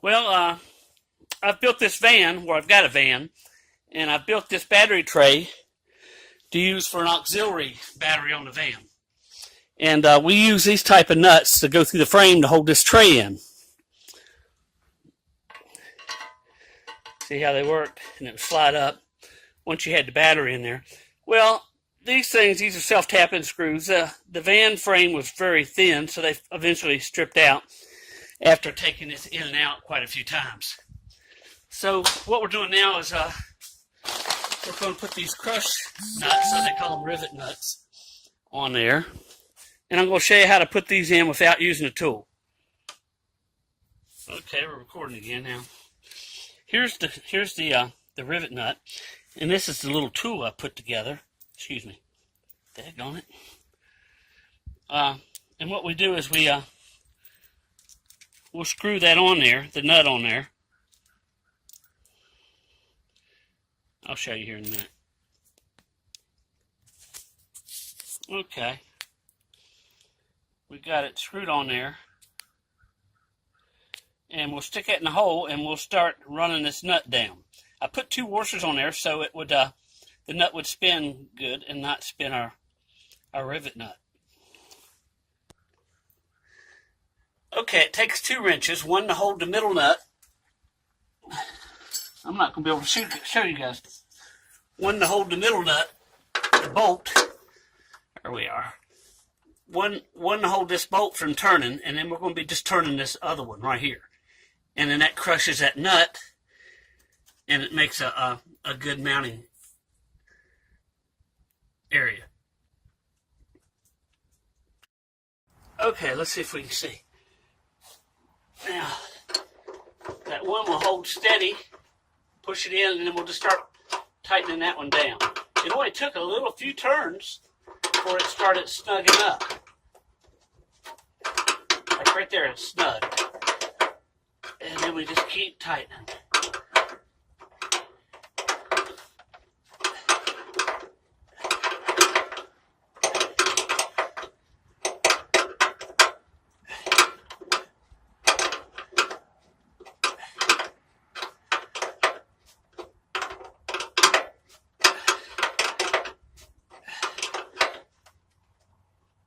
Well, I've built this van, or I've got a van, and I've built this battery tray to use for an auxiliary battery on the van. And we use these type of nuts to go through the frame to hold this tray in. See how they work? And it would slide up once you had the battery in there. Well, these are self-tapping screws. The van frame was very thin, so they eventually stripped out after taking this in and out quite a few times. So what we're doing now is we're going to put these crush nuts, so they call them rivet nuts, on there. And I'm going to show you how to put these in without using a tool. Okay, we're recording again now. Here's the rivet nut, and this is the little tool I put together. Excuse me. Daggone it. And what we do is we'll screw that on there, the nut on there. I'll show you here in a minute. Okay. We got it screwed on there. And we'll stick it in the hole and we'll start running this nut down. I put 2 washers on there so it would the nut would spin good and not spin our rivet nut. Okay, it takes 2 wrenches, one to hold the middle nut. I'm not going to be able to show you guys. One to hold the middle nut, the bolt. There we are. One to hold this bolt from turning, and then we're going to be just turning this other one right here. And then that crushes that nut, and it makes a good mounting area. Okay, let's see if we can see. Now, that one will hold steady, push it in, and then we'll just start tightening that one down. It only took a few turns before it started snugging up. Like right there, it's snug. And then we just keep tightening.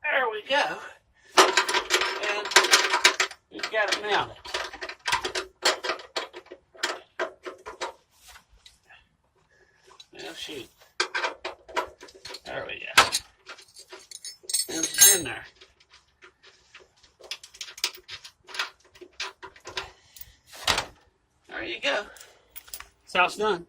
There we go. And we've got it mounted. Now shoot. There we go. And it's in there. There you go. That's how it's done.